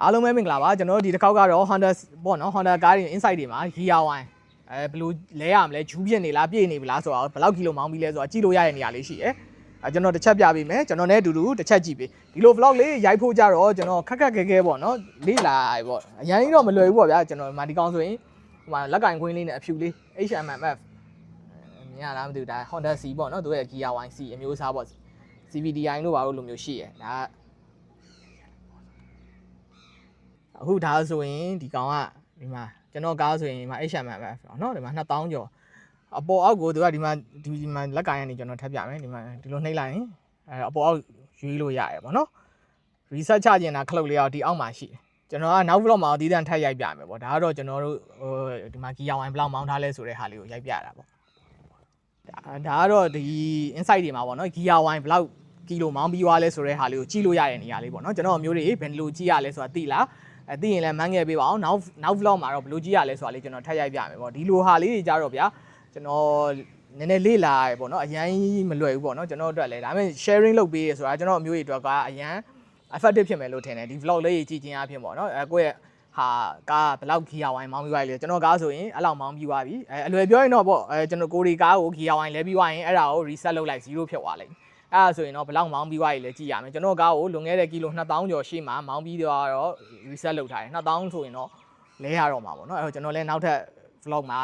အားလုံးပဲမင်္ဂလာပါကျွန်တော်ဒီတစ်ခေါက်ကတော့ Honda ပေါ့နော် Honda ကားတွေ inside တွေမှာ gear wine ဘယ်လိုလဲရမလဲဂျူးပြစ်နေလားပြည့်နေပြီလားဆိုတော့ဘယ်လောက်ကီလိုမောင်းပြီးလဲဆိုတော့ကြည့်လို့ရတဲ့နေရာလေးရှိတယ်ကျွန်တော်တစ်ချက်ပြပေးမယ်ကျွန်တော်နဲ့အတူတူတစ်ချက်ကြည့်ပေးဒီလို vlog လေးရိုက်ဖို့ကြတော့ကျွန်တော်ခက်ခက်ခဲခဲပေါ့နော်လေ့လာပေါ့အရင်ကြီးတော့မလွယ်ဘူးပေါ့ဗျာကျွန်တော်ဒီကောင်ဆိုရင်ဟိုမှာလက်ကင်ခွင်းလေးနဲ့အဖြူလေး HMMF မြင်ရလားမသိဘူးဒါ Honda C ပေါ့နော်သူရဲ့ gear wine C အမျိုးအစားပေါ့ CVDI လို့ပါလို့လိုမျိုးရှိရယ်ဒါအခုဒါဆိုရင်ဒီကောင်ကဒီမှာကျွန်တော်ကားဆိုရင်ဒီမှာ HMMF เนาะဒီမှာ2000ကျော်အပေါ်အောက်ကိုသူကဒီမှာလက်ကင်ကနေကျွန်တော်ထပ်ပြမယ်ဒီမှာဒီလိုနှိပ်လိုက်ရင်အပေါ်အောက်ရွေးလို့ရတယ်ပေါ့เนาะ reset ချကျင်တာခလုတ်လေးအောင်ဒီအောက်မှာရှိတယ်ကျွန်တော်ကနောက် vlog မှာဒီတန်းထပ်ရိုက်ပြမယ်ပေါ့ဒါကတော့ကျွန်တော်တို့ဟိုဒီမှာ gear wine ဘလောက်မောင်းထားလဲဆိုတဲ့ဟာလေးကိုရိုက်ပြတာပေါ့ဒါကတော့ဒီ inside တွေမှာပေါ့เนาะ gear wine ဘလောက်ကီလိုမောင်းပြီးွားလဲဆိုတဲ့ဟာလေးကိုကြည့်လို့ရတဲ့နေရာလေးပေါ့เนาะကျွန်တော်မျိုးတွေဘယ်လိုကြည့်ရလဲဆိုတာသိလားသိရင်လည်းမှန်းခဲ့ပေးပါအောင်နောက် vlog မှာတော့ဘယ်လိုကြည့်ရလဲဆိုတာလေးကျွန်တော်ထပ်ရိုက်ပြမယ်ပေါ့ဒီလိုဟာလေးတွေကြတော့ဗျာကျွန်တော်နည်းနည်းလေ့လာရပေါ့နော်အရန်မလွယ်ဘူးပေါ့နော်ကျွန်တော်တို့အတွက်လည်းဒါပေမဲ့ sharing လုပ်ပေးရဆိုတာကျွန်တော်အမျိုးတွေအတွက်ကအရန် effective ဖြစ်မယ်လို့ထင်တယ်ဒီ vlog လေးကြီးကြည့်ခြင်းအပြင်ပေါ့နော်ကိုယ့်ရဲ့ဟာကားဘယ်လောက် gear wine မောင်းပြီးသွားပြီလဲကျွန်တော်ကားဆိုရင်အဲ့လောက်မောင်းပြီးသွားပြီအလွယ်ပြောရင်တော့ပေါ့ကျွန်တော်ကိုဒီကားကို gear wine လဲပြီးသွားရင်အဲ့ဒါကို reset လုပ်လိုက်0ဖြစ်သွားလိမ့်အဲ့ဒါဆိုရင်တော့ဘယ်လောက်မောင်းပြီးသွားပြီလဲကြည့်ရမယ်ကျွန်တော်ကားကိုလွန်ခဲ့တဲ့ကီလို2000ကျော်ရှေ့မှာမောင်းပြီးတော့ reset လုပ်ထားတယ်2000ဆိုရင်တော့လဲရတော့မှာပေါ့နော်အဲ့တော့ကျွန်တော်လည်းနောက်ထပ် vlog မှာ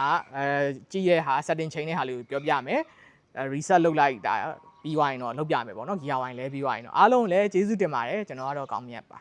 ကြည့်ရဟာ setting ချိန်တဲ့ဟာလေးကိုပြောပြမယ်reset လုပ်လိုက်တာပြီးသွားရင်တော့လုပ်ပြမယ်ပေါ့နော် gear wine လဲပြီးသွားရင်တော့အားလုံးလည်းကျေးဇူးတင်ပါတယ်ကျွန်တော်ကတော့ကောင်းမြတ်ပါ